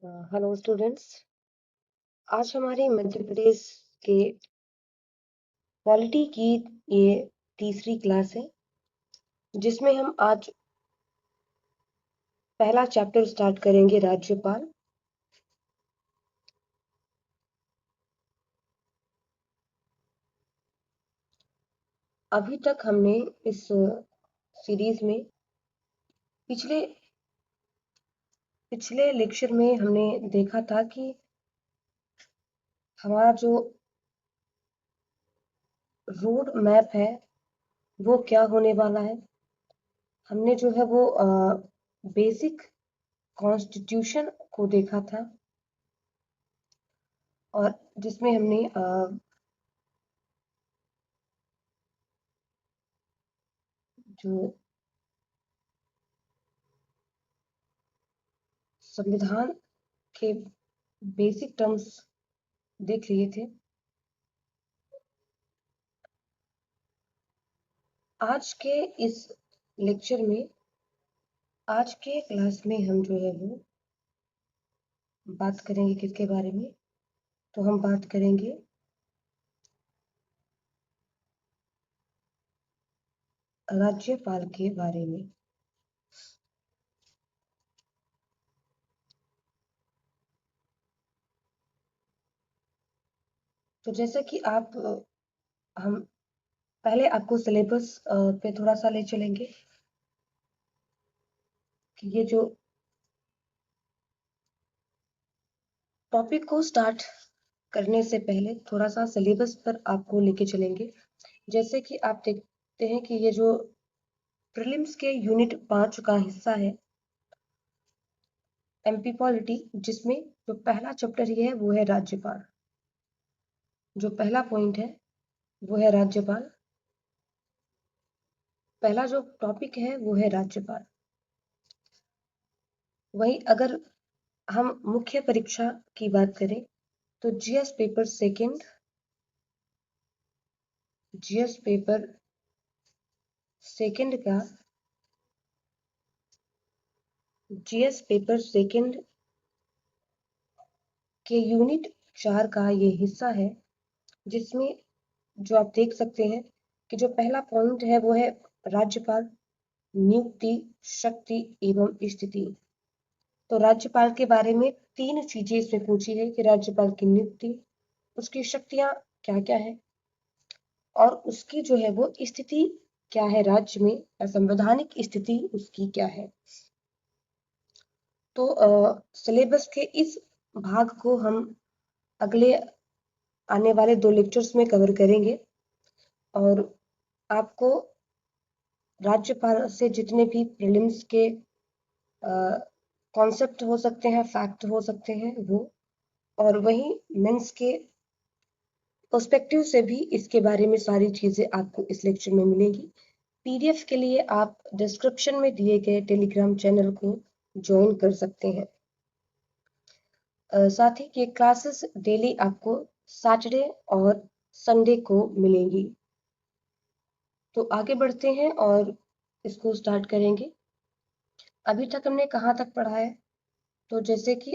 Hello students. आज हमारी मध्य प्रदेश के पॉलिटी की ये तीसरी क्लास है, जिसमें हम आज पहला चैप्टर स्टार्ट करेंगे, राज्यपाल। अभी तक हमने इस सीरीज में पिछले पिछले लेक्चर में हमने देखा था कि हमारा जो रोड मैप है वो क्या होने वाला है। हमने जो है वो बेसिक कॉन्स्टिट्यूशन को देखा था, और जिसमें हमने जो संविधान के बेसिक टर्म्स देख लिए थे। आज के इस लेक्चर में, आज के क्लास में हम जो है वो बात करेंगे किसके बारे में। तो हम बात करेंगे राज्यपाल के बारे में। तो जैसा कि आप हम पहले आपको सिलेबस पे थोड़ा सा ले चलेंगे कि ये जो टॉपिक को स्टार्ट करने से पहले थोड़ा सा सिलेबस पर आपको लेके चलेंगे। जैसे कि आप देखते हैं कि ये जो प्रीलिम्स के यूनिट 5 का हिस्सा है, एमपी पॉलिटी, जिसमें जो पहला चैप्टर ये है वो है राज्यपाल। जो पहला पॉइंट है वो है राज्यपाल। पहला जो टॉपिक है वो है राज्यपाल। वहीं अगर हम मुख्य परीक्षा की बात करें तो जीएस पेपर सेकंड का जीएस पेपर सेकंड के यूनिट 4 का ये हिस्सा है, जिसमें जो आप देख सकते हैं कि जो पहला पॉइंट है वो है राज्यपाल, नियुक्ति, शक्ति एवं स्थिति। तो राज्यपाल के बारे में 3 चीजें इसमें पूछी है कि राज्यपाल की नियुक्ति, उसकी शक्तियां क्या क्या है, और उसकी जो है वो स्थिति क्या है राज्य में, संवैधानिक स्थिति उसकी क्या है। तो सिलेबस के इस भाग को हम अगले आने वाले 2 लेक्चर्स में कवर करेंगे, और आपको राज्यपाल से जितने भी प्रीलिम्स के कॉन्सेप्ट हो सकते हैं, फैक्ट हो सकते हैं वो, और वहीं मेंस के पर्सपेक्टिव से भी इसके बारे में सारी चीजें आपको इस लेक्चर में मिलेंगी। पीडीएफ के लिए आप डिस्क्रिप्शन में दिए गए टेलीग्राम चैनल को ज्वाइन कर सकते हैं। साथ ही ये क्लासेस डेली आपको सैटरडे और संडे को मिलेंगी। तो आगे बढ़ते हैं और इसको स्टार्ट करेंगे। अभी तक हमने कहाँ तक पढ़ा है? तो जैसे कि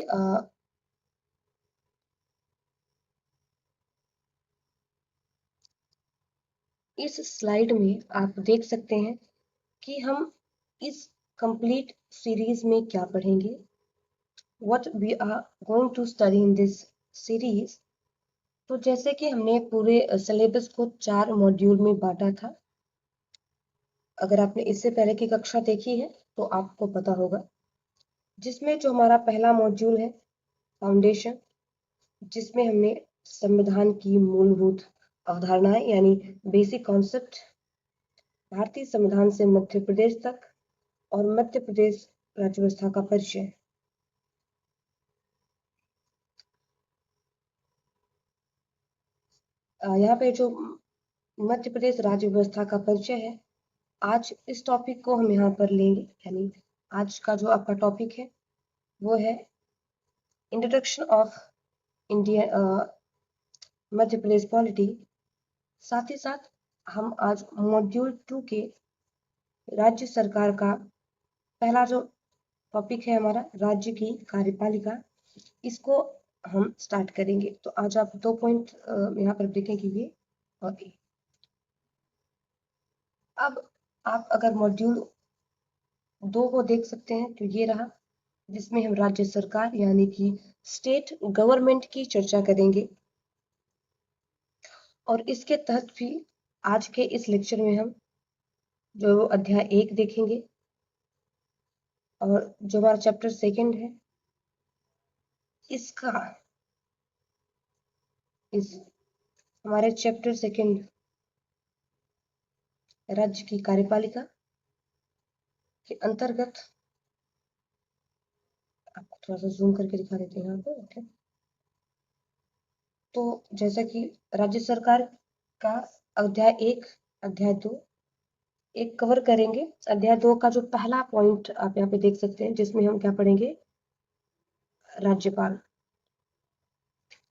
इस स्लाइड में आप देख सकते हैं कि हम इस कंप्लीट सीरीज में क्या पढ़ेंगे, what we are going to study in this series। तो जैसे कि हमने पूरे सिलेबस को 4 मॉड्यूल में बांटा था। अगर आपने इससे पहले की कक्षा देखी है तो आपको पता होगा, जिसमें जो हमारा पहला मॉड्यूल है फाउंडेशन, जिसमें हमने संविधान की मूलभूत अवधारणाएं यानी बेसिक कॉन्सेप्ट, भारतीय संविधान से मध्य प्रदेश तक और मध्य प्रदेश राज्य व्यवस्था का परिचय। यहाँ पे जो मध्य प्रदेश राज्य व्यवस्था का परिचय है, आज इस टॉपिक को हम यहाँ पर लेंगे। यानी आज का जो आपका टॉपिक है वो है introduction of India Madhya Pradesh polity. साथ ही साथ हम आज मॉड्यूल 2 के राज्य सरकार का पहला जो टॉपिक है हमारा, राज्य की कार्यपालिका, इसको हम स्टार्ट करेंगे। तो आज आप 2 पॉइंट यहाँ पर देखेंगे, ये और ये। अब आप अगर मॉड्यूल 2 को देख सकते हैं तो ये रहा, जिसमें हम राज्य सरकार यानी कि स्टेट गवर्नमेंट की चर्चा करेंगे। और इसके तहत भी आज के इस लेक्चर में हम जो अध्याय 1 देखेंगे, और जो हमारा चैप्टर 2 है इसका, इस हमारे चैप्टर 2 राज्य की कार्यपालिका के अंतर्गत, आपको थोड़ा सा जूम करके दिखा देते हैं यहाँ पे। ओके, तो जैसा कि राज्य सरकार का अध्याय 1, अध्याय 2 एक कवर करेंगे। अध्याय 2 का जो पहला पॉइंट आप यहाँ पे देख सकते हैं, जिसमें हम क्या पढ़ेंगे, राज्यपाल,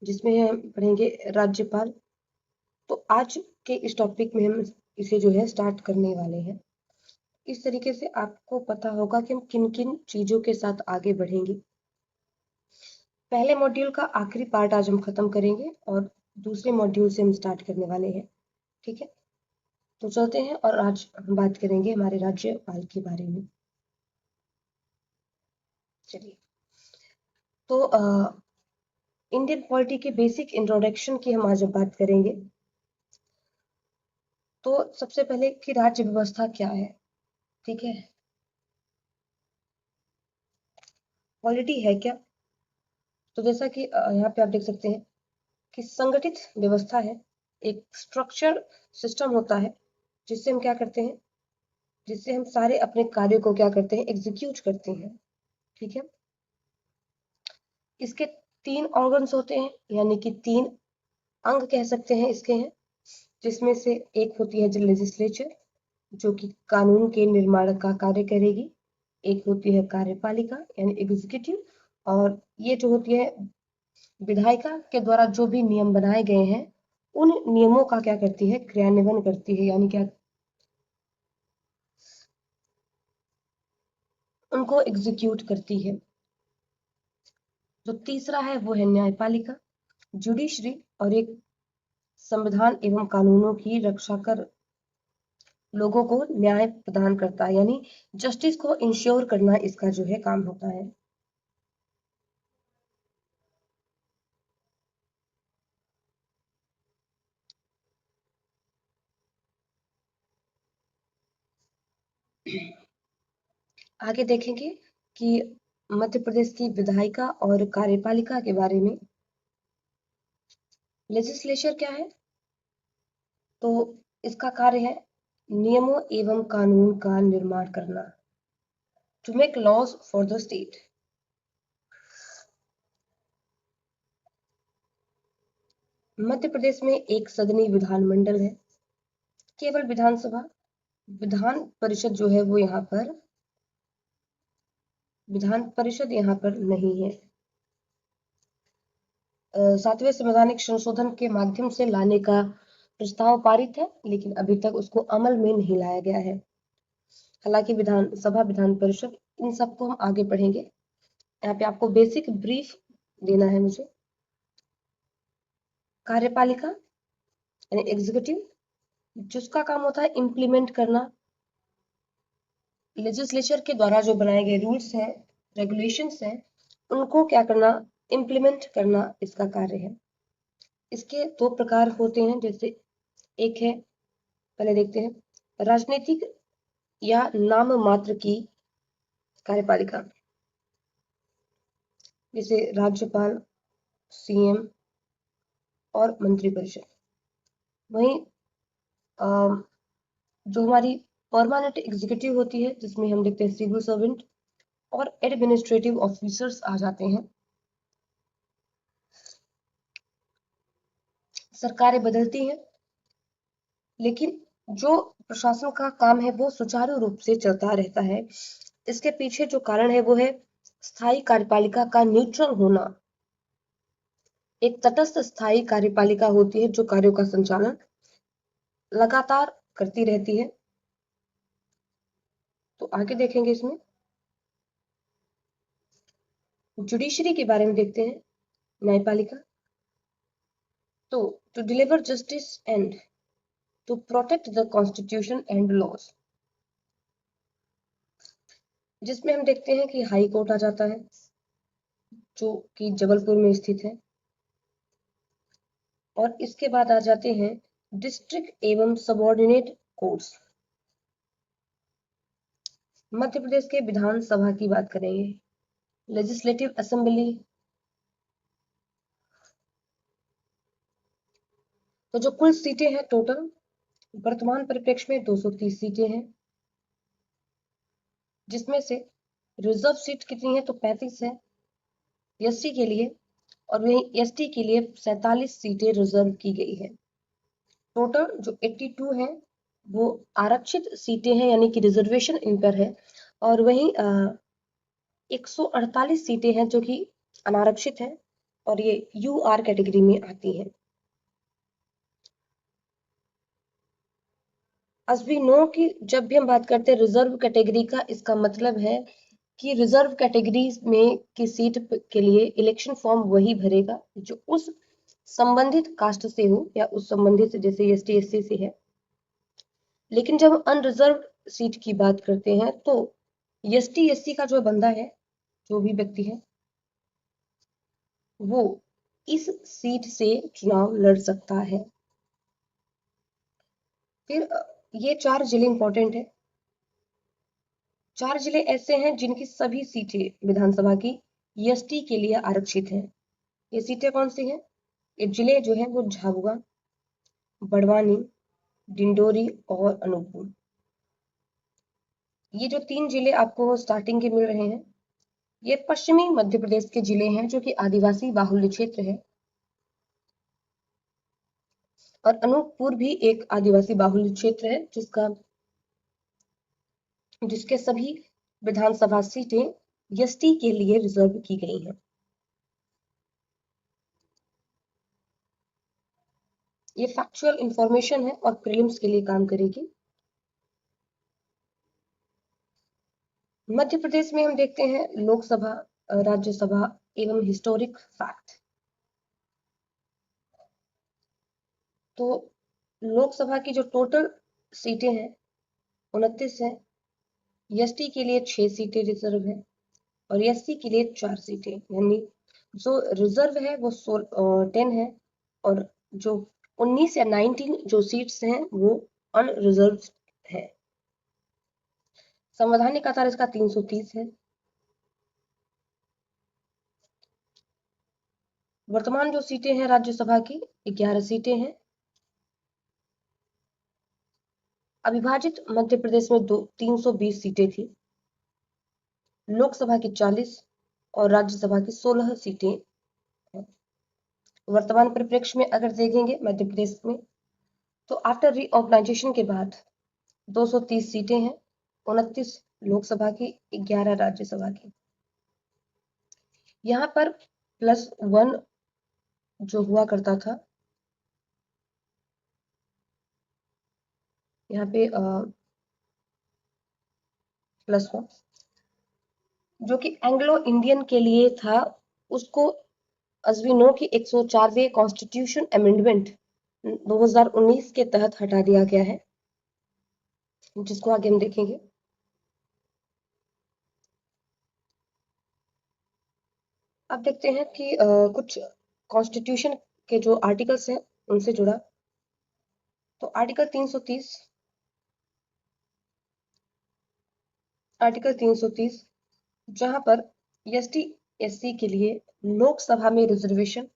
जिसमें हम पढ़ेंगे राज्यपाल। तो आज के इस टॉपिक में हम इसे जो है स्टार्ट करने वाले हैं। इस तरीके से आपको पता होगा कि हम किन किन चीजों के साथ आगे बढ़ेंगे। पहले मॉड्यूल का आखिरी पार्ट आज हम खत्म करेंगे और दूसरे मॉड्यूल से हम स्टार्ट करने वाले हैं। ठीक है, तो चलते हैं और आज हम बात करेंगे हमारे राज्यपाल के बारे में। चलिए, तो इंडियन पॉलिटी के बेसिक इंट्रोडक्शन की हम आज बात करेंगे। तो सबसे पहले कि राज्य व्यवस्था क्या है। ठीक है, पॉलिटी है क्या। तो जैसा कि यहाँ पे आप देख सकते हैं कि संगठित व्यवस्था है, एक स्ट्रक्चर सिस्टम होता है जिससे हम क्या करते हैं, जिससे हम सारे अपने कार्यों को क्या करते हैं, एग्जीक्यूट करते हैं। ठीक है, इसके 3 ऑर्गन्स होते हैं, यानी कि 3 अंग कह सकते हैं इसके हैं, जिसमें से एक होती है जो लेजिस्लेचर, जो कि कानून के निर्माण का कार्य करेगी। एक होती है कार्यपालिका यानी एग्जीक्यूटिव, और ये जो होती है विधायिका के द्वारा जो भी नियम बनाए गए हैं उन नियमों का क्या करती है, क्रियान्वयन करती है, यानी क्या, उनको एग्जीक्यूट करती है। जो तीसरा है वो है न्यायपालिका, जुडिशरी, और एक संविधान एवं कानूनों की रक्षा कर लोगों को न्याय प्रदान करता है, यानी जस्टिस को इंश्योर करना इसका जो है काम होता है। आगे देखेंगे कि मध्य प्रदेश की विधायिका और कार्यपालिका के बारे में। लेजिस्लेचर क्या है, तो इसका कार्य है नियमों एवं कानून का निर्माण करना, to make laws for the state. Madhya Pradesh में एक सदनी विधानमंडल है, केवल विधानसभा, विधान परिषद जो है वो यहाँ पर, विधान परिषद यहाँ पर नहीं है। 7वें संवैधानिक संशोधन के माध्यम से लाने का प्रस्ताव पारित है, लेकिन अभी तक उसको अमल में नहीं लाया गया है। हालांकि विधानसभा, विधान परिषद, इन सबको हम आगे पढ़ेंगे। यहाँ पे आपको बेसिक ब्रीफ देना है मुझे। कार्यपालिका यानी एग्जीक्यूटिव, जिसका काम होता है इम्प्लीमेंट करना, लेजिस्लेचर के द्वारा जो बनाए गए रूल्स हैं, रेगुलेशंस हैं, उनको क्या करना, इम्प्लीमेंट करना इसका कार्य है। इसके 2 प्रकार होते हैं, जैसे एक है, पहले देखते हैं, राजनीतिक या नाम मात्र की कार्यपालिका, जैसे राज्यपाल, सीएम और मंत्रिपरिषद। वहीं जो हमारी परमानेंट एग्जीक्यूटिव होती है, जिसमें हम देखते हैं सिविल सर्वेंट और एडमिनिस्ट्रेटिव ऑफिसर्स आ जाते हैं। सरकारें बदलती हैं, लेकिन जो प्रशासन का काम है वो सुचारू रूप से चलता रहता है। इसके पीछे जो कारण है वो है स्थायी कार्यपालिका का न्यूट्रल होना। एक तटस्थ स्थायी कार्यपालिका होती है जो कार्यों का संचालन लगातार करती रहती है। तो आगे देखेंगे इसमें जुडिशरी के बारे में देखते हैं, न्यायपालिका। तो to deliver justice and to protect the constitution and laws, जिसमें हम देखते हैं कि हाई कोर्ट आ जाता है जो कि जबलपुर में स्थित है, और इसके बाद आ जाते हैं डिस्ट्रिक्ट एवं सबऑर्डिनेट कोर्ट्स। मध्य प्रदेश के विधानसभा की बात करेंगे, लेजिस्लेटिव असेंबली। तो जो कुल सीटें हैं टोटल वर्तमान परिप्रेक्ष्य में 230 सीटें हैं, जिसमें से रिजर्व सीट कितनी है तो 35 है एससी के लिए, और वहीं एसटी के लिए 47 सीटें रिजर्व की गई है। टोटल जो 82 है वो आरक्षित सीटें हैं, यानी कि रिजर्वेशन इन पर है, और वहीं 148 सीटें हैं जो कि अनारक्षित है, और ये यूआर कैटेगरी में आती हैं। as we know कि जब भी हम बात करते हैं रिजर्व कैटेगरी का, इसका मतलब है कि रिजर्व कैटेगरी में की सीट के लिए इलेक्शन फॉर्म वही भरेगा जो उस संबंधित कास्ट से हो या उस संबंधित, जैसे एसटी एससी से है। लेकिन जब हम अनरिजर्व सीट की बात करते हैं तो एसटी एससी का जो बंदा है, जो भी व्यक्ति है, वो इस सीट से चुनाव लड़ सकता है। फिर ये 4 जिले इंपॉर्टेंट है। 4 जिले ऐसे हैं जिनकी सभी सीटें विधानसभा की एसटी के लिए आरक्षित हैं। ये सीटें कौन सी हैं? ये जिले जो हैं वो झाबुआ, बड़वानी, डिंडोरी और अनूपपुर। ये जो 3 जिले आपको स्टार्टिंग के मिल रहे हैं, ये पश्चिमी मध्य प्रदेश के जिले हैं जो कि आदिवासी बाहुल्य क्षेत्र है, और अनूपपुर भी एक आदिवासी बाहुल्य क्षेत्र है जिसके सभी विधानसभा सीटें एसटी के लिए रिजर्व की गई हैं। ये फैक्चुअल इंफॉर्मेशन है और प्रीलिम्स के लिए काम करेगी। मध्य प्रदेश में हम देखते हैं लोकसभा, राज्यसभा एवं हिस्टोरिक फैक्ट। तो लोकसभा की जो टोटल सीटें हैं 29 है, एसटी के लिए 6 सीटें रिजर्व है, और एससी के लिए 4 सीटें, यानी जो रिजर्व है वो 10 है, और जो 19 या 19 जो सीट्स हैं वो अनरिजर्व है। संवैधानिक आधार इसका 330 है। वर्तमान जो सीटें हैं राज्यसभा की 11 सीटें हैं। अविभाजित मध्य प्रदेश में 320 सीटें थी, लोकसभा की 40 और राज्यसभा की 16 सीटें हैं। वर्तमान परिप्रेक्ष्य में अगर देखेंगे मध्य प्रदेश में, तो आफ्टर रीऑर्गेनाइजेशन के बाद 230 सीटें हैं, 29 लोकसभा की, 11 राज्यसभा की। यहाँ पर +1 जो हुआ करता था, यहाँ पे +1 जो कि एंग्लो इंडियन के लिए था, उसको as we know कि 104वें कॉन्स्टिट्यूशन अमेंडमेंट 2019 के तहत हटा दिया गया है, जिसको आगे हम देखेंगे। अब देखते हैं कि कुछ कॉन्स्टिट्यूशन के जो आर्टिकल्स हैं उनसे जुड़ा। तो आर्टिकल 330 जहां पर एसटी एससी के लिए लोकसभा में रिजर्वेशन,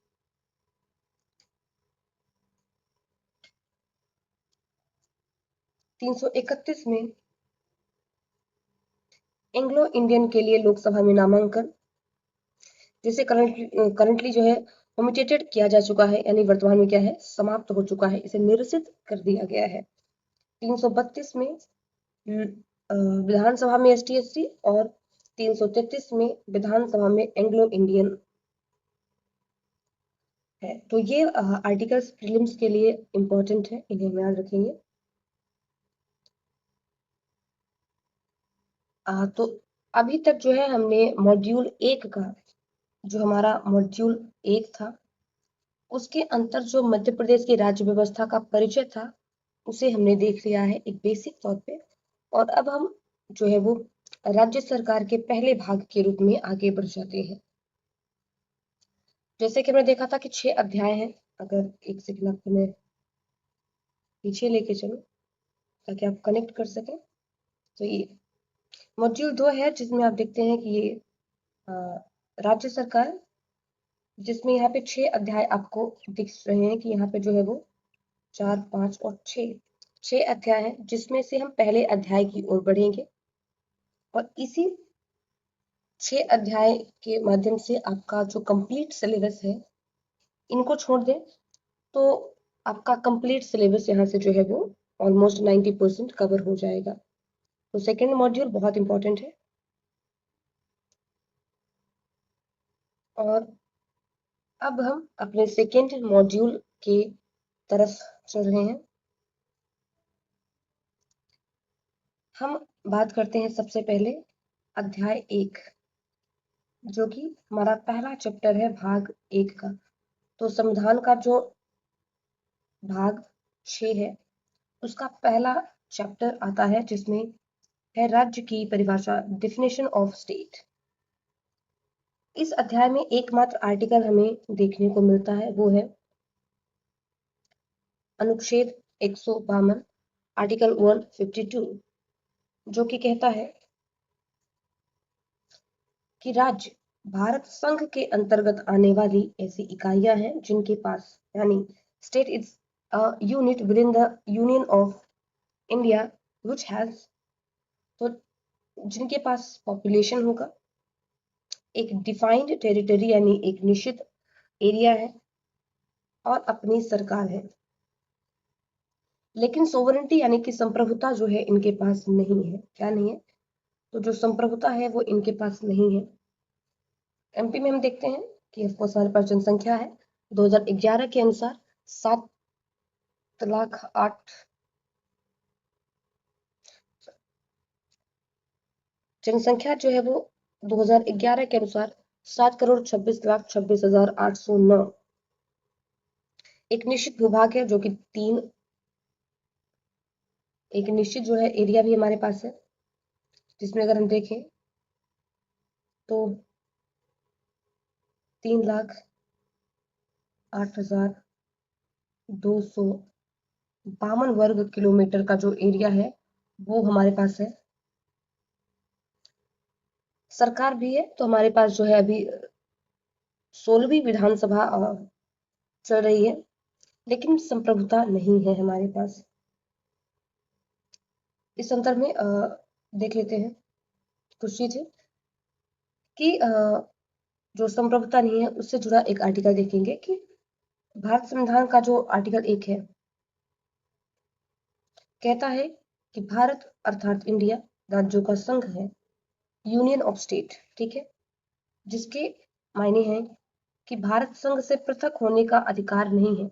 331 में एंग्लो इंडियन के लिए लोकसभा में नामांकन, जिसे करंटली जो है ओमिटेटेड किया जा चुका है, यानी वर्तमान में क्या है, समाप्त हो चुका है, इसे निरसित कर दिया गया है। 332 में विधानसभा में एसटी एससी, और 333 में विधानसभा में एंग्लो इंडियन है। तो ये आर्टिकल्स प्रीलिम्स के लिए इंपॉर्टेंट है, इन्हें हम याद रखेंगे। तो अभी तक जो है हमने मॉड्यूल 1 का जो हमारा मॉड्यूल 1 था, उसके अंतर जो मध्य प्रदेश की राज्य व्यवस्था का परिचय था, उसे हमने देख लिया है एक बेसिक तौर पे। और अब हम जो है वो राज्य सरकार के पहले भाग के रूप में आगे बढ़ जाते हैं। जैसे कि हमने देखा था कि 6 अध्याय हैं। अगर एक सेकंड आपको मैं पीछे लेके चलूं ताकि आप कनेक्ट कर सकें, तो ये मॉड्यूल 2 है, जिसमें आप देखते हैं कि ये अ, राज्य सरकार, जिसमें यहाँ पे 6 अध्याय आपको दिख रहे हैं कि यहाँ पे जो है वो 4, 5 और 6 अध्याय हैं, जिसमें से हम पहले अध्याय की ओर बढ़ेंगे। और इसी 6 अध्याय के माध्यम से आपका जो कंप्लीट सिलेबस है, इनको छोड़ दें तो आपका कंप्लीट सिलेबस यहाँ से जो है वो ऑलमोस्ट 90% कवर हो जाएगा। तो सेकेंड मॉड्यूल बहुत इंपॉर्टेंट है। और अब हम अपने सेकेंड मॉड्यूल के तरफ चल रहे हैं। हम बात करते हैं सबसे पहले अध्याय 1, जो कि हमारा पहला चैप्टर है भाग 1 का। तो संविधान का जो भाग 6 है, उसका पहला चैप्टर आता है, जिसमें है राज्य की परिभाषा, डेफिनेशन ऑफ स्टेट। इस अध्याय में एकमात्र आर्टिकल हमें देखने को मिलता है, वो है अनुच्छेद 152, आर्टिकल 152, जो कि कहता है कि राज्य भारत संघ के अंतर्गत आने वाली ऐसी इकाइयां हैं जिनके पास, यानी state is a unit with in the union of India which has, तो जिनके पास पॉपुलेशन होगा, एक डिफाइंड टेरिटरी यानी एक निश्चित एरिया है, और अपनी सरकार है। लेकिन सोवरेनिटी यानी कि संप्रभुता जो है इनके पास नहीं है। क्या नहीं है? तो जो संप्रभुता है वो इनके पास नहीं है। एमपी में हम देखते हैं कि ऑफकोर्स हमारे पास जनसंख्या है 2011 के अनुसार 7,08,000। जनसंख्या जो है वो 2011 के अनुसार 7,26,26,809। एक निश्चित भूभाग है जो कि एक निश्चित जो है एरिया भी हमारे पास है, जिसमें अगर हम देखें तो 3,08,252 वर्ग किलोमीटर का जो एरिया है वो हमारे पास है। सरकार भी है, तो हमारे पास जो है अभी 16वीं विधानसभा चल रही है, लेकिन संप्रभुता नहीं है हमारे पास। इस संदर्भ में देख लेते हैं कुछ चीजें कि जो संप्रभुता नहीं है उससे जुड़ा एक आर्टिकल देखेंगे कि भारत संविधान का जो आर्टिकल 1 है, कहता है कि भारत अर्थात इंडिया राज्यों का संघ है, यूनियन ऑफ स्टेट। ठीक है, जिसके मायने हैं कि भारत संघ से पृथक होने का अधिकार नहीं है।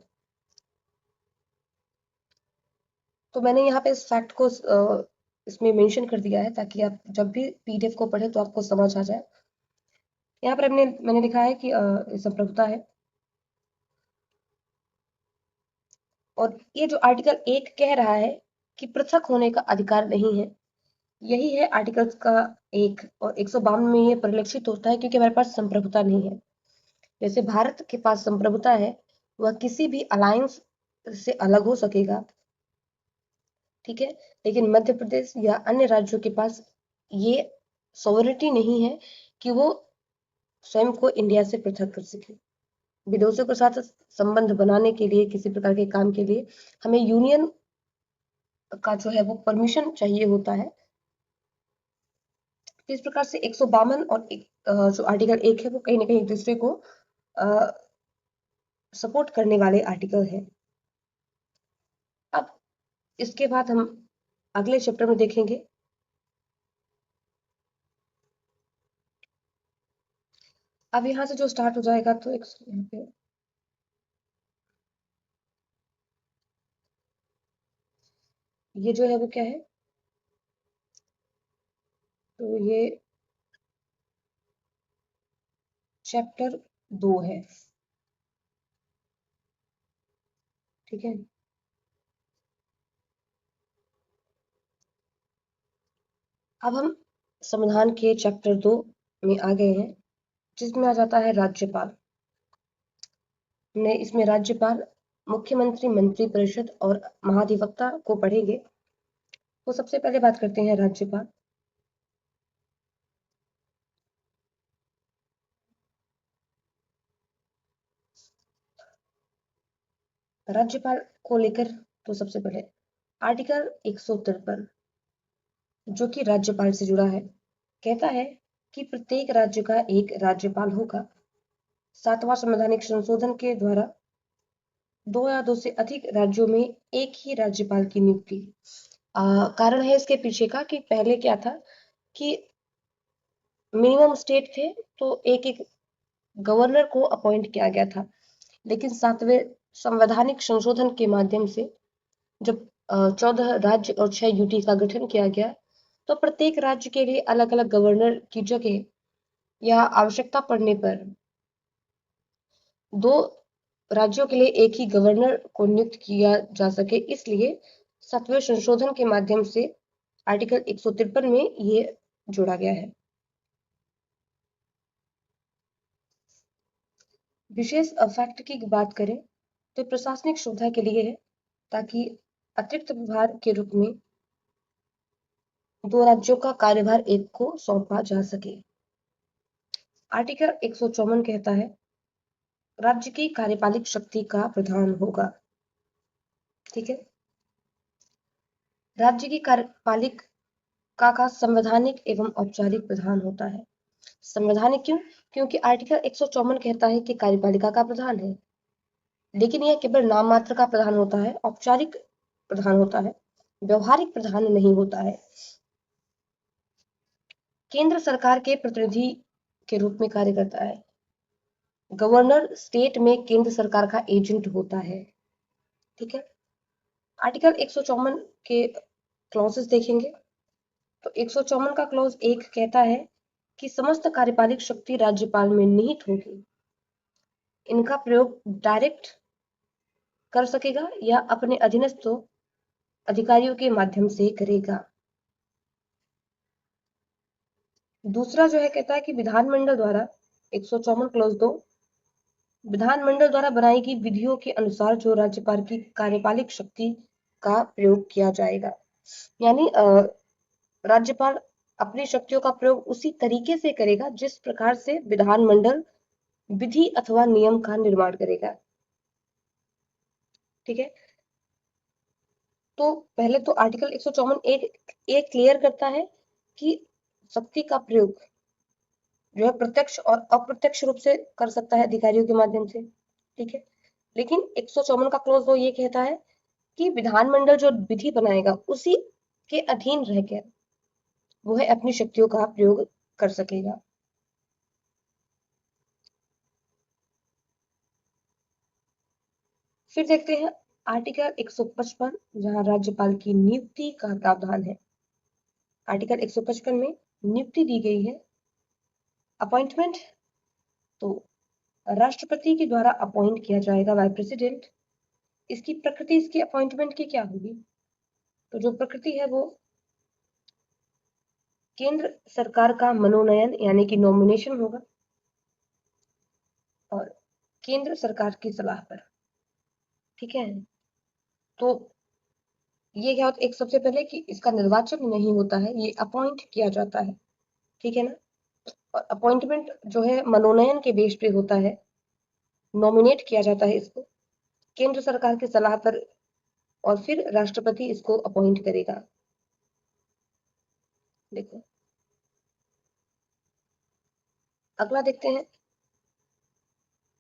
तो मैंने यहाँ पे इस फैक्ट को इसमें मेंशन कर दिया है, ताकि आप जब भी पीडीएफ को पढ़े तो आपको समझ आ जाए। यहाँ पर मैंने लिखा है कि संप्रभुता है, और ये जो आर्टिकल 1 कह रहा है कि पृथक होने का अधिकार नहीं है, यही है आर्टिकल का 1। और 152 में ये परिलक्षित होता है, क्योंकि हमारे पास संप्रभुता नहीं है। जैसे भारत के पास संप्रभुता है, वह किसी भी अलायंस से अलग हो सकेगा, ठीक है, लेकिन मध्य प्रदेश या अन्य राज्यों के पास ये सॉवरेनिटी नहीं है कि वो स्वयं को इंडिया से पृथक कर सके। विदेशों के साथ संबंध बनाने के लिए, किसी प्रकार के काम के लिए हमें यूनियन का जो है वो परमिशन चाहिए होता है। इस प्रकार से 152 और जो आर्टिकल 1 है वो कहीं ना कहीं एक दूसरे को सपोर्ट करने वाले आर्टिकल है। अब इसके बाद हम अगले चैप्टर में देखेंगे। अब यहाँ से जो स्टार्ट हो जाएगा, तो एक यहाँ पे ये जो है वो क्या है, तो ये चैप्टर 2 है। ठीक है, अब हम संविधान के चैप्टर 2 में आ गए हैं, जिसमें आ जाता है राज्यपाल। इसमें राज्यपाल, मुख्यमंत्री, मंत्री परिषद और महाधिवक्ता को पढ़ेंगे। तो सबसे पहले बात करते हैं राज्यपाल। राज्यपाल को लेकर तो सबसे पहले आर्टिकल 153, जो कि राज्यपाल से जुड़ा है, कहता है कि प्रत्येक राज्य का एक राज्यपाल होगा। 7वां संवैधानिक संशोधन के द्वारा 2 या 2 से अधिक राज्यों में एक ही राज्यपाल की नियुक्ति। कारण है इसके पीछे का कि पहले क्या था कि मिनिमम स्टेट थे, तो एक एक गवर्नर को अपॉइंट किया गया था। लेकिन 7वें संवैधानिक संशोधन के माध्यम से जब 14 राज्य और 6 यूटी का गठन किया गया, तो प्रत्येक राज्य के लिए अलग अलग गवर्नर की जगह या आवश्यकता पड़ने पर 2 राज्यों के लिए एक ही गवर्नर को नियुक्त किया जा सके, इसलिए 7वें संशोधन के माध्यम से आर्टिकल 153 में ये जोड़ा गया है। विशेष फैक्ट की बात करें तो प्रशासनिक सुविधा के लिए है, ताकि अतिरिक्त विभाग के रूप में 2 राज्यों का कार्यभार एक को सौंपा जा सके। आर्टिकल 154 कहता है राज्य की कार्यपालिक शक्ति का प्रधान होगा। ठीक है, राज्य की कार्यपालिक का संवैधानिक एवं औपचारिक प्रधान होता है। संवैधानिक क्यों? क्योंकि आर्टिकल 154 कहता है कि कार्यपालिका का प्रधान है, लेकिन यह केवल नाम मात्र का प्रधान होता है, औपचारिक प्रधान होता है, व्यवहारिक प्रधान नहीं होता है। केंद्र सरकार के प्रतिनिधि के रूप में कार्य करता है। गवर्नर स्टेट में केंद्र सरकार का एजेंट होता है। ठीक है, आर्टिकल 154 के क्लॉजेस देखेंगे तो 154 का क्लॉज 1 कहता है कि समस्त कार्यपालिक शक्ति राज्यपाल में निहित होगी। इनका प्रयोग डायरेक्ट कर सकेगा या अपने अधीनस्थ अधिकारियों के माध्यम से करेगा। दूसरा जो है कहता है कि विधानमंडल द्वारा 154 क्लॉज 2, विधानमंडल द्वारा बनाई गई विधियों के अनुसार जो राज्यपाल की कार्यपालिक शक्ति का प्रयोग किया जाएगा। यानी राज्यपाल अपनी शक्तियों का प्रयोग उसी तरीके से करेगा जिस प्रकार से विधानमंडल विधि अथवा नियम का निर्माण करेगा। ठीक है, तो पहले तो आर्टिकल 154 एक क्लियर करता है कि शक्ति का प्रयोग जो है प्रत्यक्ष और अप्रत्यक्ष रूप से कर सकता है अधिकारियों के माध्यम से। ठीक है, लेकिन 154 का क्लॉज 2 ये कहता है कि विधानमंडल जो विधि बनाएगा उसी के अधीन रहकर वह अपनी शक्तियों का प्रयोग कर सकेगा। फिर देखते हैं आर्टिकल 155, जहां राज्यपाल की नियुक्ति का प्रावधान है। आर्टिकल 155 में नियुक्ति दी गई है। अपॉइंटमेंट तो राष्ट्रपति के द्वारा अपॉइंट किया जाएगा बाय प्रेसिडेंट। इसकी प्रकृति इसकी अपॉइंटमेंट की क्या होगी? तो जो प्रकृति है वो केंद्र सरकार का मनोनयन यानी कि नॉमिनेशन होगा और केंद्र सरकार की सलाह पर। ठीक है, तो ये क्या होता है, एक सबसे पहले कि इसका निर्वाचन नहीं होता है, ये अपॉइंट किया जाता है। ठीक है ना, और अपॉइंटमेंट जो है मनोनयन के बेस पे होता है, नॉमिनेट किया जाता है इसको केंद्र सरकार की सलाह पर और फिर राष्ट्रपति इसको अपॉइंट करेगा। देखो अगला देखते हैं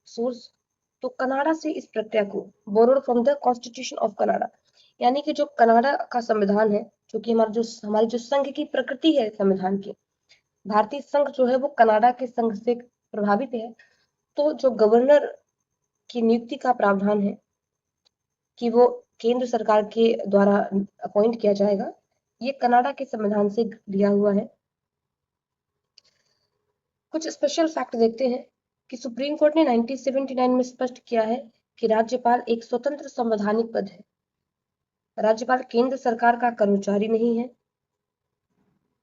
सोर्स। तो कनाडा से इस प्रक्रिया को borrowed from the constitution of Canada, यानी कि जो कनाडा का संविधान है, जो कि हमारी जो संघ की प्रकृति है संविधान की, भारतीय संघ जो है वो कनाडा के संघ से प्रभावित है। तो जो गवर्नर की नियुक्ति का प्रावधान है कि वो केंद्र सरकार के द्वारा अपॉइंट किया जाएगा, ये कनाडा के संविधान से लिया हुआ है। कुछ स्पेशल फैक्ट देखते हैं कि सुप्रीम कोर्ट ने 1979 में स्पष्ट किया है कि राज्यपाल एक स्वतंत्र संवैधानिक पद है। राज्यपाल केंद्र सरकार का कर्मचारी नहीं है,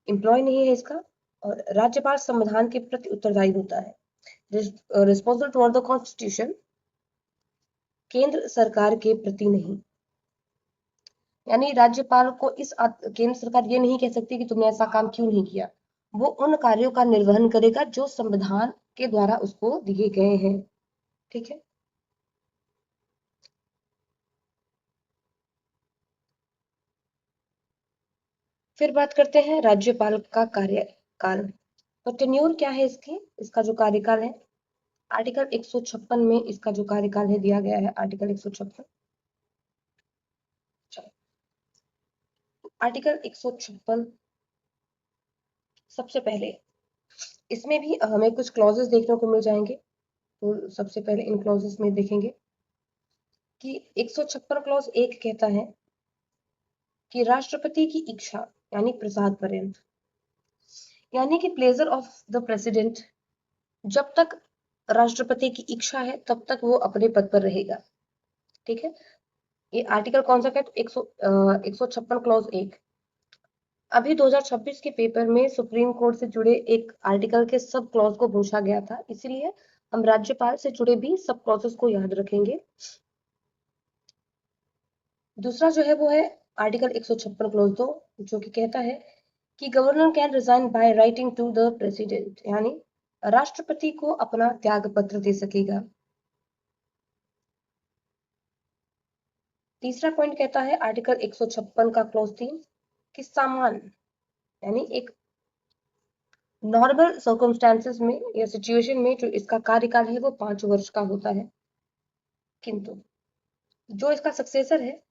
एम्प्लॉय नहीं है इसका, और राज्यपाल संविधान के प्रति उत्तरदायी होता है, रिस्पॉन्सिबल टुवर्ड द कॉन्स्टिट्यूशन, केंद्र सरकार के प्रति नहीं। यानी राज्यपाल को केंद्र सरकार ये नहीं कह सकती कि तुमने ऐसा काम क्यों नहीं किया, वो उन कार्यों का निर्वहन करेगा जो संविधान के द्वारा उसको दिए गए हैं। ठीक है, फिर बात करते हैं राज्यपाल का कार्यकाल। तो टेन्योर क्या है इसका जो कार्यकाल है, आर्टिकल 156 में इसका जो कार्यकाल है दिया गया है, आर्टिकल 156। आर्टिकल 156 सबसे पहले इसमें भी हमें कुछ क्लॉजेस देखने को मिल जाएंगे। तो सबसे पहले इन क्लॉजेस में देखेंगे कि 156 क्लॉज 1 कहता है कि राष्ट्रपति की इच्छा यानी प्रसाद पर्यंत, यानी कि प्लेजर ऑफ द प्रेसिडेंट, जब तक राष्ट्रपति की इच्छा है तब तक वो अपने पद पर रहेगा। ठीक है, ये आर्टिकल कौन सा है? 156 क्लॉज 1। अभी 2026 के पेपर में सुप्रीम कोर्ट से जुड़े एक आर्टिकल के सब क्लॉज को पूछा गया था, इसलिए हम राज्यपाल से जुड़े भी सब क्लॉजेस को याद रखेंगे। दूसरा जो है वो है आर्टिकल 156 क्लॉज 2, जो कि कहता है कि governor can resign by writing to the president, यानी राष्ट्रपति को अपना त्याग पत्र दे सकेगा। तीसरा पॉइंट कहता है आर्टिकल 156 का क्लॉज 3 कि सामान्य यानी एक नॉर्मल सर्कमस्टेंसेस में या सिचुएशन में जो इसका कार्यकाल है वो 5 वर्ष का होता है, किंतु जो इसका सक्सेसर है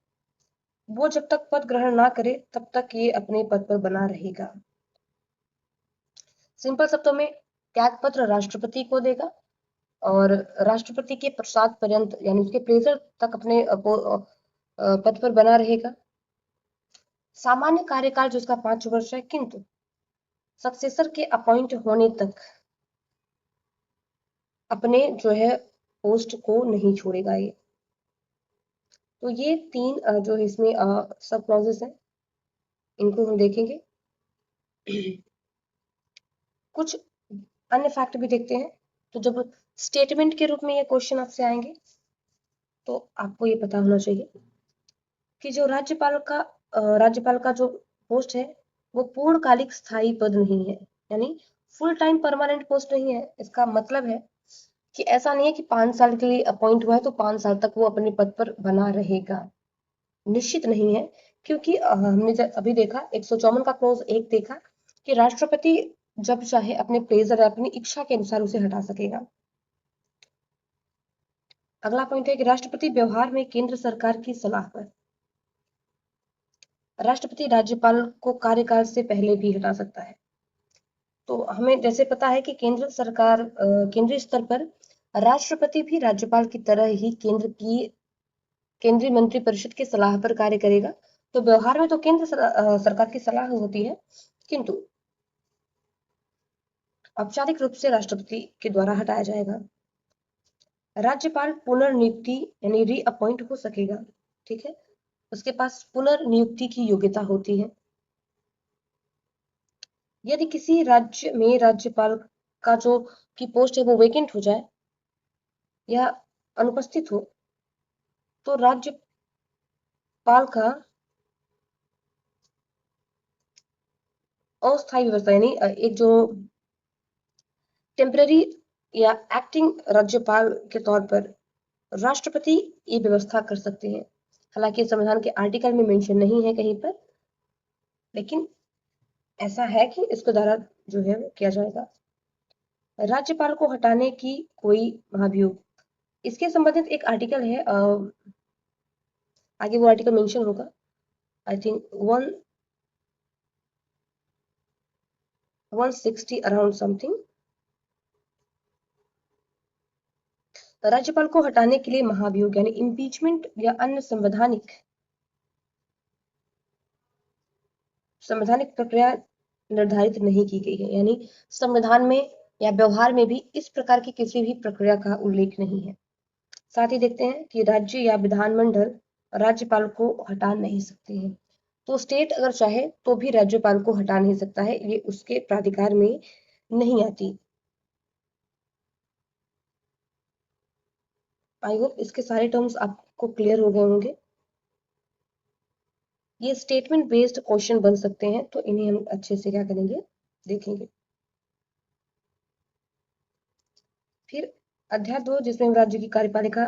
वो जब तक पद ग्रहण ना करे तब तक ये अपने पद पर बना रहेगा। सिंपल शब्दों में त्याग पत्र राष्ट्रपति को देगा और राष्ट्रपति के प्रसाद पर्यंत यानी उसके प्लेजर तक अपने पद पर बना रहेगा। सामान्य कार्यकाल जो इसका 5 वर्ष है, किंतु सक्सेसर के अपॉइंट होने तक अपने जो है पोस्ट को नहीं छोड़ेगा ये। तो ये 3 जो इसमें सब क्लॉजेस हैं इनको हम देखेंगे। कुछ अन्य फैक्ट भी देखते हैं। तो जब स्टेटमेंट के रूप में ये क्वेश्चन आपसे आएंगे तो आपको ये पता होना चाहिए कि जो राज्यपाल का जो पोस्ट है वो पूर्णकालिक स्थायी पद नहीं है, यानी फुल टाइम परमानेंट पोस्ट नहीं है। इसका मतलब है कि ऐसा नहीं है कि 5 साल के लिए अपॉइंट हुआ है तो 5 साल तक वो अपने पद पर बना रहेगा, निश्चित नहीं है। क्योंकि हमने अभी देखा 154 का क्लॉज 1 देखा कि राष्ट्रपति जब चाहे अपने प्लेजर अपनी इच्छा के अनुसार उसे हटा सकेगा। अगला पॉइंट है कि राष्ट्रपति व्यवहार में केंद्र सरकार की सलाह पर, राष्ट्रपति राज्यपाल को कार्यकाल से पहले भी हटा सकता है। तो हमें जैसे पता है कि केंद्रीय स्तर पर राष्ट्रपति भी राज्यपाल की तरह ही केंद्रीय मंत्रिपरिषद की सलाह पर कार्य करेगा। तो व्यवहार में तो केंद्र सरकार की सलाह होती है, किंतु औपचारिक रूप से राष्ट्रपति के द्वारा हटाया जाएगा। राज्यपाल पुनर्नियुक्ति यानी रीअपॉइंट हो सकेगा। ठीक है, उसके पास पुनर्नियुक्ति की योग्यता होती है। यदि किसी राज्य में राज्यपाल का जो की पोस्ट है वो वेकेंट हो जाए या अनुपस्थित हो तो राज्यपाल का अस्थायी व्यवस्था यानी एक जो टेम्पररी या एक्टिंग राज्यपाल के तौर पर राष्ट्रपति ये व्यवस्था कर सकते हैं। हालांकि संविधान के आर्टिकल में मेंशन नहीं है कहीं पर, लेकिन ऐसा है कि इसके द्वारा जो है किया जाएगा। राज्यपाल को हटाने की कोई महाभियोग, इसके संबंधित एक आर्टिकल है, आगे वो आर्टिकल मेंशन होगा, आई थिंक 160 अराउंड समथिंग। राज्यपाल को हटाने के लिए महाभियोग यानी इम्पीचमेंट या अन्य संवैधानिक प्रक्रिया निर्धारित नहीं की गई है। यानी संविधान में या व्यवहार में भी इस प्रकार की किसी भी प्रक्रिया का उल्लेख नहीं है। साथ ही देखते हैं कि राज्य या विधानमंडल राज्यपाल को हटा नहीं सकते हैं। तो स्टेट अगर चाहे तो भी राज्यपाल को हटा नहीं सकता है, ये उसके प्राधिकार में नहीं आती। आई होप इसके सारे टर्म्स आपको क्लियर हो गए होंगे। ये स्टेटमेंट बेस्ड क्वेश्चन बन सकते हैं, तो इन्हें हम अच्छे से क्या करेंगे, देखेंगे। फिर अध्याय 2 जिसमें हम राज्य की कार्यपालिका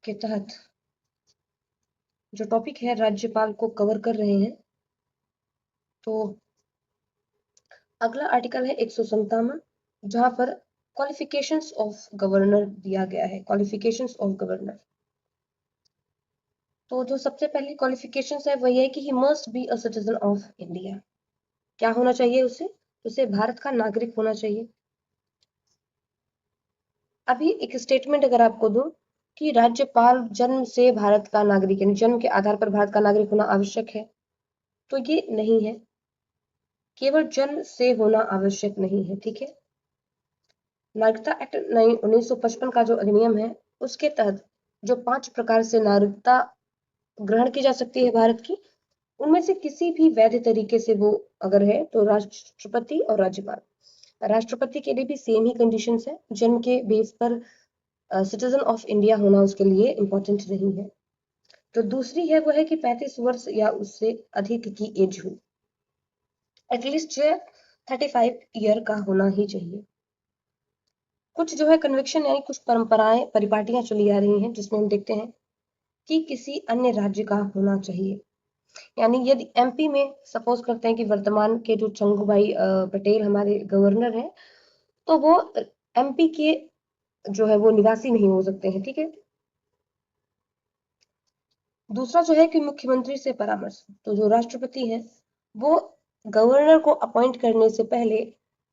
के तहत जो टॉपिक है राज्यपाल को कवर कर रहे हैं। तो अगला आर्टिकल है 157, जहां पर क्वालिफिकेशंस ऑफ गवर्नर दिया गया है। क्वालिफिकेशंस ऑफ गवर्नर, तो जो सबसे पहली क्वालिफिकेशंस है वही है कि he must be a citizen of India. क्या होना चाहिए उसे भारत का नागरिक होना चाहिए। अभी एक स्टेटमेंट अगर आपको दूं कि राज्यपाल जन्म से भारत का नागरिक यानी जन्म के आधार पर भारत का नागरिक होना आवश्यक है, तो ये नहीं है। केवल जन्म से होना आवश्यक नहीं है, ठीक है। नागरिकता एक्ट 1955 का जो अधिनियम है, उसके तहत जो 5 प्रकार से नागरिकता ग्रहण की जा सकती है भारत की, उनमें से किसी भी वैध तरीके से वो अगर है तो राष्ट्रपति और राज्यपाल। राष्ट्रपति के लिए भी सेम ही कंडीशंस है, जन्म के बेस पर सिटीजन ऑफ इंडिया होना उसके लिए इम्पोर्टेंट नहीं है। तो दूसरी है वो है कि 35 वर्ष या उससे अधिक की एज हो, एटलीस्ट 35 ईयर का होना ही चाहिए। कुछ जो है कन्विक्शन यानी कुछ परंपराएं परिपाटियां चली आ रही हैं, जिसमें हम देखते हैं कि किसी अन्य राज्य का होना चाहिए। यानी यदि एमपी में सपोज करते हैं कि वर्तमान के जो चंगूभाई पटेल हमारे गवर्नर हैं, तो वो एमपी के जो है वो निवासी नहीं हो सकते हैं, ठीक है। दूसरा जो है कि मुख्यमंत्री से परामर्श, तो जो राष्ट्रपति है वो गवर्नर को अपॉइंट करने से पहले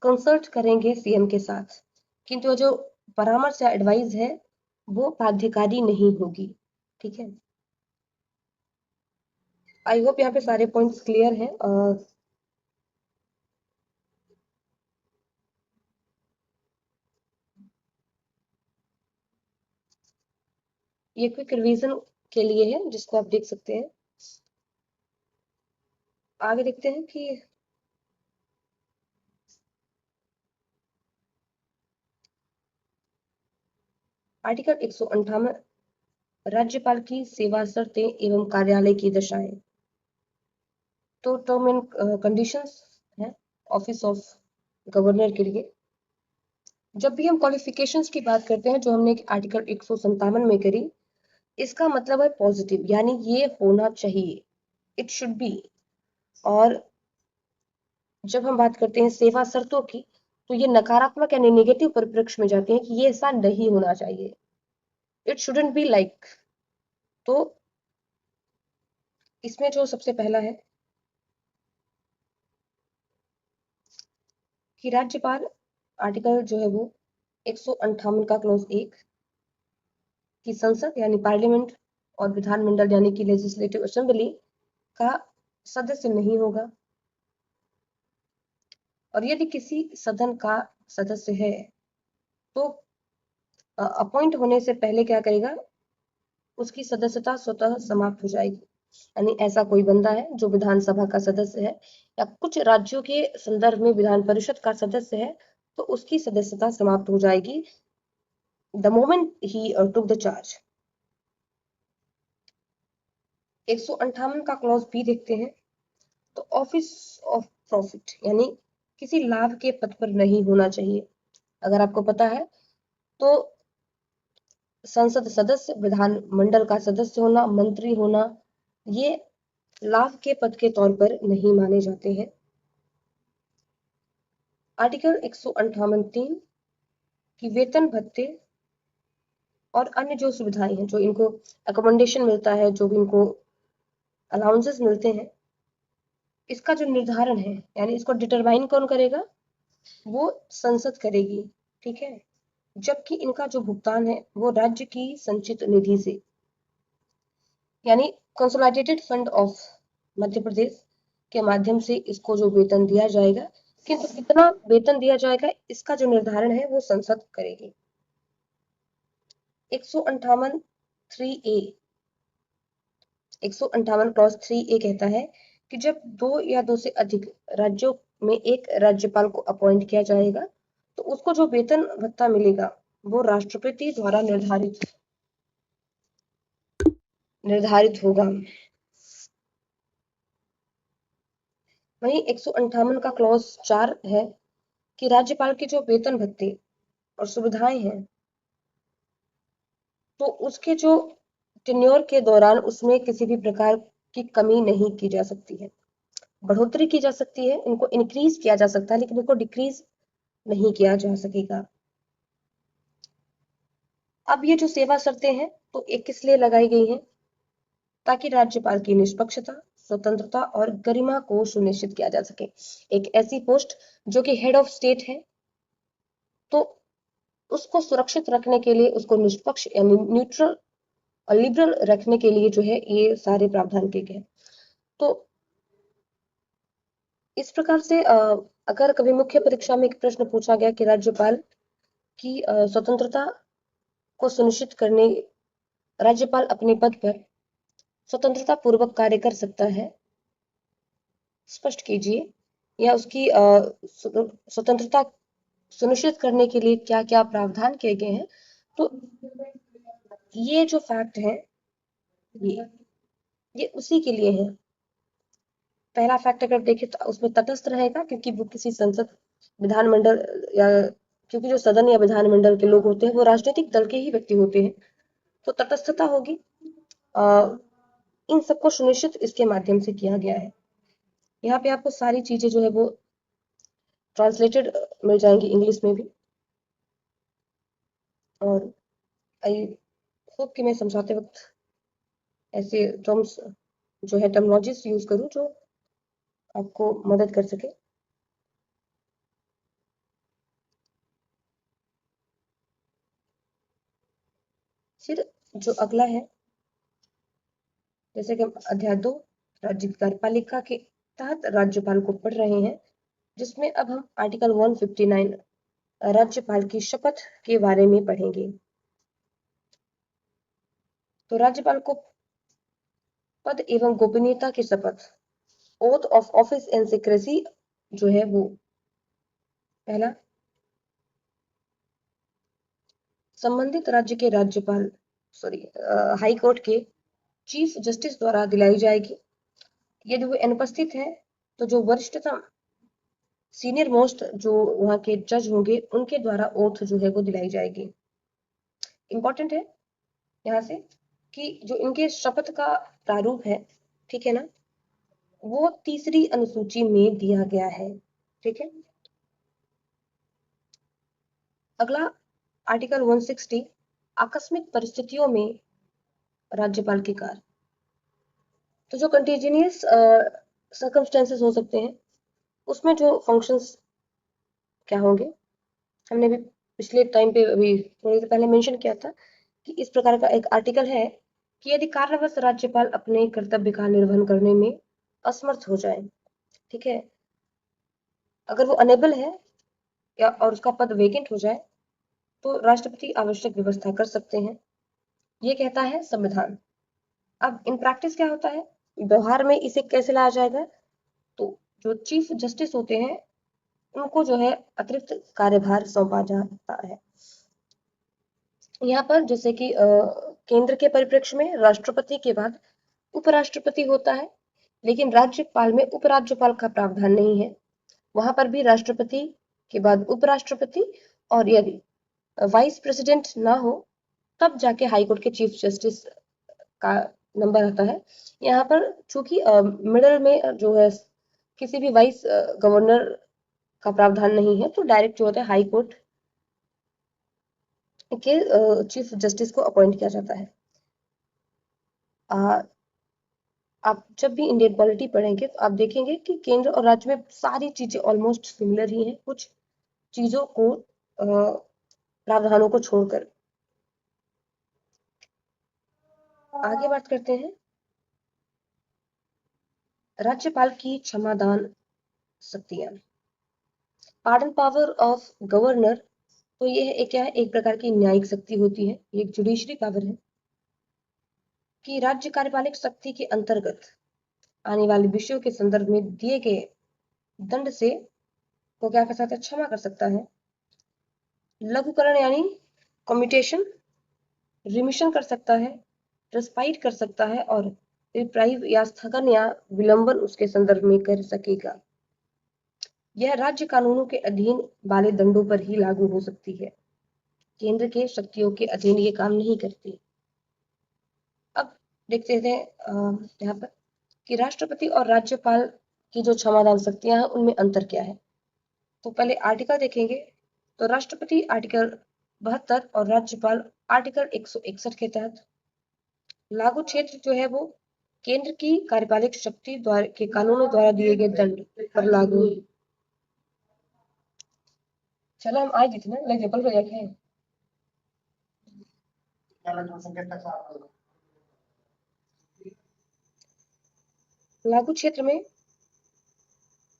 कंसल्ट करेंगे सीएम के साथ, किंतु जो परामर्श या एडवाइस है वो बाध्यकारी नहीं होगी, ठीक है। आई होप यहाँ पे सारे पॉइंट्स क्लियर हैं। ये क्विक रिवीजन के लिए है जिसको आप देख सकते हैं। आगे देखते हैं कि आर्टिकल 158 राज्यपाल की सेवा शर्तें एवं कार्यालय की दशाएं। तो टर्म एंड कंडीशंस है ऑफिस ऑफ गवर्नर के लिए। जब भी हम क्वालिफिकेशंस की बात करते हैं जो हमने आर्टिकल 157 में करी, इसका मतलब है पॉजिटिव, यानी ये होना चाहिए, इट शुड बी। और जब हम बात करते हैं सेवा शर्तों की, तो ये नकारात्मक यानी नेगेटिव परिप्रेक्ष्य में जाते हैं कि ये ऐसा नहीं होना चाहिए, इट शुडंट बी लाइक। तो इसमें जो सबसे पहला है कि राज्यपाल, आर्टिकल जो है वो 158 का क्लॉज 1 की संसद यानी पार्लियामेंट और विधानमंडल यानी कि लेजिस्लेटिव असेंबली का सदस्य नहीं होगा। और यदि किसी सदन का सदस्य है तो अपॉइंट होने से पहले क्या करेगा, उसकी सदस्यता स्वतः समाप्त हो जाएगी। यानी ऐसा कोई बंदा है जो विधानसभा का सदस्य है या कुछ राज्यों के संदर्भ में विधान परिषद का सदस्य है, तो उसकी सदस्यता समाप्त हो जाएगी the moment he took the charge. 158 का क्लॉज बी देखते हैं। तो ऑफिस ऑफ प्रॉफिट यानी किसी लाभ के पद पर नहीं होना चाहिए। अगर आपको पता है तो संसद सदस्य, विधानमंडल का सदस्य होना, मंत्री होना, ये लाभ के पद के तौर पर नहीं माने जाते हैं। आर्टिकल 158(3) की वेतन भत्ते और अन्य जो सुविधाएं हैं, जो इनको अकोमोडेशन मिलता है, जो भी इनको अलाउंसेस मिलते हैं, इसका जो निर्धारण है यानी इसको डिटरमाइन कौन करेगा, वो संसद करेगी, ठीक है। जबकि इनका जो भुगतान है वो राज्य की संचित निधि से यानी consolidated fund of Madhya Pradesh के माध्यम से इसको जो वेतन दिया जाएगा, किंतु कितना वेतन दिया जाएगा इसका जो निर्धारण है वो संसद करेगी। 158 3A 158 क्लॉज 3A कहता है कि जब दो या दो से अधिक राज्यों में एक राज्यपाल को अपॉइंट किया जाएगा तो उसको जो वेतन भत्ता मिलेगा वो राष्ट्रपति द्वारा निर्धारित होगा। वहीं 158 का क्लॉज 4 है कि राज्यपाल के जो वेतन भत्ते और सुविधाएं हैं तो उसके जो टेन्योर के दौरान उसमें किसी भी प्रकार की कमी नहीं की जा सकती है, बढ़ोतरी की जा सकती है, इनको इंक्रीज किया जा सकता है लेकिन इनको डिक्रीज नहीं किया जा सकेगा। अब ये जो सेवा शर्तें हैं तो एक किस लिए लगाई गई हैं, ताकि राज्यपाल की निष्पक्षता, स्वतंत्रता और गरिमा को सुनिश्चित किया जा सके। एक ऐसी पोस्ट जो कि हेड ऑफ स्टेट है तो उसको सुरक्षित रखने के लिए, उसको निष्पक्ष यानी न्यूट्रल और लिबरल रखने के लिए जो है ये सारे प्रावधान किए गए। तो इस प्रकार से अगर कभी मुख्य परीक्षा में एक प्रश्न पूछा गया कि राज्यपाल की स्वतंत्रता को सुनिश्चित करने, राज्यपाल अपने पद पर स्वतंत्रता पूर्वक कार्य कर सकता है, स्पष्ट कीजिए, या उसकी स्वतंत्रता सुनिश्चित करने के लिए क्या क्या प्रावधान किए गए हैं। तो ये जो फैक्ट है ये ये उसी के लिए है। पहला फैक्ट अगर देखें तो उसमें तटस्थ रहेगा क्योंकि वो किसी संसद, विधानमंडल या क्योंकि जो सदन या विधानमंडल के लोग होते हैं वो राजनीतिक दल के ही व्यक्ति होते हैं, तो तटस्थता होगी। इन सबको सुनिश्चित इसके माध्यम से किया गया है। यहाँ पे आपको सारी चीजें जो है वो ट्रांसलेटेड मिल जाएंगी इंग्लिश में भी, और आई होप कि मैं समझाते वक्त ऐसे टर्म्स जो है टर्मिनोलॉजीज यूज करूं जो आपको मदद कर सके। फिर जो अगला है, जैसे कि हम अध्याय 2 राज्य कार्यपालिका के तहत राज्यपाल को पढ़ रहे हैं, जिसमें अब हम आर्टिकल 159 राज्यपाल की शपथ के बारे में पढ़ेंगे। तो राज्यपाल को पद एवं गोपनीयता की शपथ, oath of office and secrecy जो है वो, पहला, संबंधित राज्य के राज्यपाल हाई कोर्ट के चीफ जस्टिस द्वारा दिलाई जाएगी। यदि वो अनुपस्थित है तो जो वरिष्ठतम सीनियर मोस्ट जो वहां के जज होंगे उनके द्वारा ओथ जो है वो दिलाई जाएगी। इंपॉर्टेंट है यहाँ से कि जो इनके शपथ का प्रारूप है, ठीक है ना, वो तीसरी अनुसूची में दिया गया है। ठीक है, अगला आर्टिकल 160 आकस्मिक परिस्थितियों में राज्यपाल के कार्य। तो जो कंटीजियस सर्कमस्टेंसेस हो सकते हैं उसमें जो फंक्शंस क्या होंगे, हमने भी पिछले टाइम पे अभी थोड़ी देर पहले मेंशन किया था कि इस प्रकार का एक आर्टिकल है कि यदि कार्यवश राज्यपाल अपने कर्तव्य का निर्वहन करने में असमर्थ हो जाए, ठीक है, अगर वो अनेबल है या और उसका पद वेकेंट हो जाए तो राष्ट्रपति आवश्यक व्यवस्था कर सकते हैं, ये कहता है संविधान। अब इन प्रैक्टिस क्या होता है, व्यवहार में इसे कैसे लाया जाएगा, तो जो चीफ जस्टिस होते हैं उनको जो है अतिरिक्त कार्यभार सौंपा जाता है। यहाँ पर जैसे कि केंद्र के परिप्रेक्ष्य में राष्ट्रपति के बाद उपराष्ट्रपति होता है, लेकिन राज्यपाल में उपराज्यपाल का प्रावधान नहीं है। वहां पर भी राष्ट्रपति के बाद उपराष्ट्रपति, और यदि वाइस प्रेसिडेंट ना हो तब जाके हाईकोर्ट के चीफ जस्टिस का नंबर आता है। यहाँ पर चूंकि मिडल में जो है किसी भी वाइस गवर्नर का प्रावधान नहीं है तो डायरेक्ट जो होता है हाई कोर्ट के चीफ जस्टिस को अपॉइंट किया जाता है। आप जब भी इंडियन पॉलिटी पढ़ेंगे तो आप देखेंगे कि केंद्र और राज्य में सारी चीजें ऑलमोस्ट सिमिलर ही हैं, कुछ चीजों को प्रावधानों को छोड़कर। आगे बात करते हैं राज्यपाल की क्षमादान शक्तियां। पार्डन पावर ऑफ गवर्नर, तो ये एक क्या है, एक प्रकार की न्यायिक शक्ति होती है, ये एक जुडिशरी पावर है कि राज्य कार्यपालिक शक्ति के अंतर्गत आने वाले विषयों के संदर्भ में दिए गए दंड से को क्या कर सकता है, क्षमा कर सकता है। लघुकरण यानी कम्यूटेशन, रिमिशन कर सकता है, रेस्पाइट कर सकता है, और रिप्राइव या स्थगन या विलंबन उसके संदर्भ में कर सकेगा। यह राज्य कानूनों के अधीन वाले दंडों पर ही लागू हो सकती है, केंद्र के शक्तियों के अधीन ये काम नहीं करती। अब देखते हैं यहाँ पर कि राष्ट्रपति और राज्यपाल की जो क्षमादान शक्तियां हैं उनमें अंतर क्या है। तो पहले आर्टिकल देखेंगे, तो राष्ट्रपति आर्टिकल 72 और राज्यपाल आर्टिकल 161 के तहत। लागू क्षेत्र जो है वो केंद्र की कार्यपालिक शक्ति द्वारा के कानूनों द्वारा दिए गए दंड पर लागू। चलो हम आज जितना एग्जाम्पल को देखें। लागू क्षेत्र में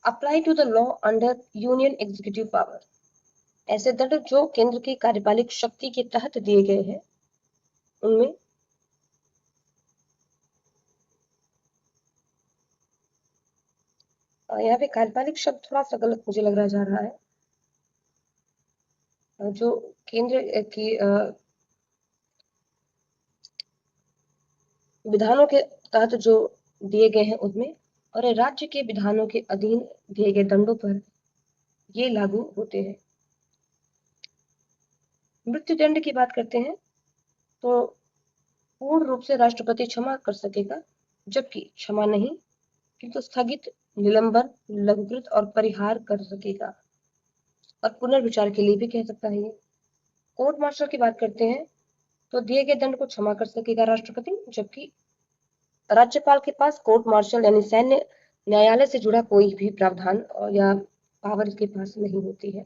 apply to the law under union executive power, ऐसे दंड जो केंद्र की कार्यपालिक शक्ति के तहत दिए गए हैं उनमें यहाँ पे कार्यपालिक शब्द थोड़ा सा गलत मुझे लग रहा जा रहा है। जो केंद्र की विधानों के तहत जो दिए गए हैं उनमें, और राज्य के विधानों के अधीन दिए गए दंडों पर ये लागू होते हैं। मृत्यु दंड की बात करते हैं तो पूर्ण रूप से राष्ट्रपति क्षमा कर सकेगा, जबकि क्षमा नहीं किंतु स्थगित, निलंबन, लघुकृत और परिहार कर सकेगा, और पुनर्विचार के लिए भी कह सकता है। ये कोर्ट मार्शल की बात करते हैं तो दिए गए दंड को क्षमा कर सकेगा राष्ट्रपति, जबकि राज्यपाल के पास कोर्ट मार्शल यानी सैन्य न्यायालय से जुड़ा कोई भी प्रावधान या पावर के पास नहीं होती है।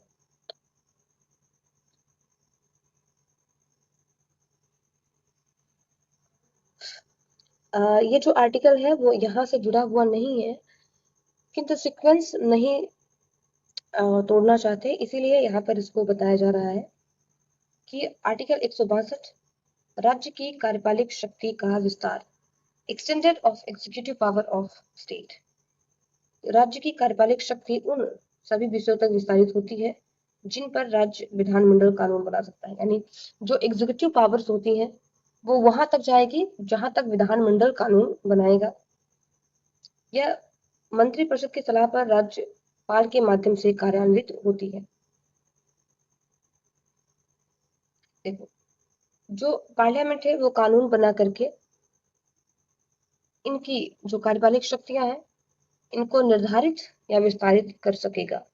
ये जो आर्टिकल है वो यहाँ से जुड़ा हुआ नहीं है, किंतु सीक्वेंस नहीं तोड़ना चाहते, इसीलिए यहाँ पर इसको बताया जा रहा है कि आर्टिकल 162 राज्य की कार्यपालिक शक्ति का विस्तार, extended of executive power of state. राज्य की कार्यपालिक शक्ति उन सभी विषयों तक विस्तारित होती है जिन पर राज्य विधानमंडल कानून बना सकता है, यानी जो एग्जीक्यूटिव पावर्स होती हैं वो वहां तक जाएगी जहां तक विधानमंडल कानून बनाएगा। यह मंत्रिपरिषद की सलाह पर राज्यपाल के माध्यम से कार्यान्वित होती है। देखो, जो पार्लियामेंट है वो कानून बना करके इनकी जो कार्यपालिक शक्तियां हैं इनको निर्धारित या विस्तारित कर सकेगा।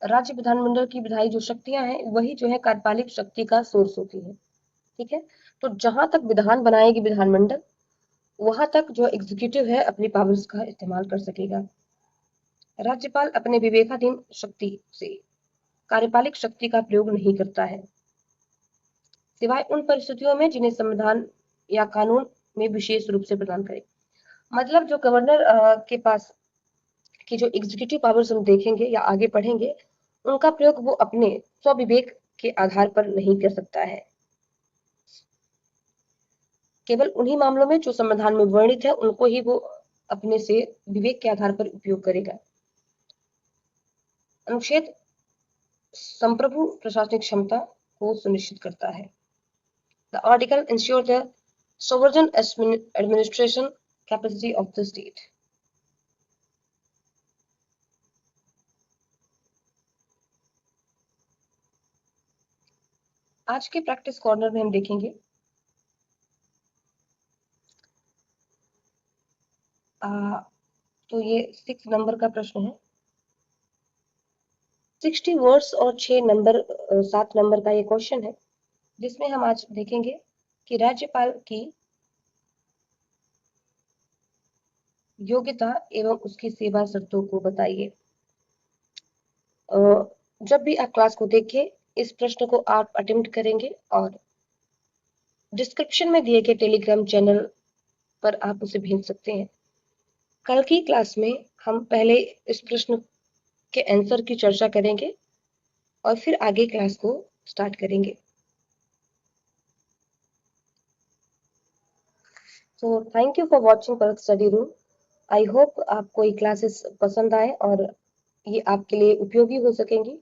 राज्य विधानमंडल की विधायी जो शक्तियां हैं वही जो है कार्यपालिक शक्ति का सोर्स होती है। ठीक है, तो जहां तक विधान बनाएगी विधानमंडल वहां तक जो एग्जीक्यूटिव है अपनी पावर्स का इस्तेमाल कर सकेगा। राज्यपाल अपने विवेकाधीन शक्ति से कार्यपालिक शक्ति का प्रयोग नहीं करता है, सिवाय उन परिस्थितियों में जिन्हें संविधान या कानून में विशेष रूप से प्रदान करे। मतलब जो गवर्नर के पास की जो एग्जीक्यूटिव पावर्स हम देखेंगे या आगे पढ़ेंगे, उनका प्रयोग वो अपने स्वविवेक के आधार पर नहीं कर सकता है, केवल उन्हीं मामलों में जो संविधान में वर्णित है उनको ही वो अपने से विवेक के आधार पर उपयोग करेगा। अनुच्छेद संप्रभु प्रशासनिक क्षमता को सुनिश्चित करता है। The article ensures the sovereign administration capacity of the state. आज के प्रैक्टिस कॉर्नर में हम देखेंगे तो ये 6 नंबर का प्रश्न है। 60 वर्ड्स और 7 नंबर का ये क्वेश्चन है, जिसमें हम आज देखेंगे कि राज्यपाल की योग्यता एवं उसकी सेवा शर्तों को बताइए। जब भी आप क्लास को देखें इस प्रश्न को आप अटेम्प्ट करेंगे और डिस्क्रिप्शन में दिए गए टेलीग्राम चैनल पर आप उसे भेज सकते हैं। कल की क्लास में हम पहले इस प्रश्न के आंसर की चर्चा करेंगे और फिर आगे क्लास को स्टार्ट करेंगे। So thank you for watching Park Study Room. I hope आपको ये क्लासेस पसंद आए और ये आपके लिए उपयोगी हो सकेंगी।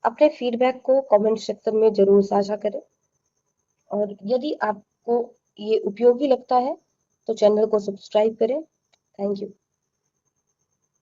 अपने फीडबैक को कमेंट सेक्शन में जरूर साझा करें और यदि आपको ये उपयोगी लगता है तो चैनल को सब्सक्राइब करें। Thank you.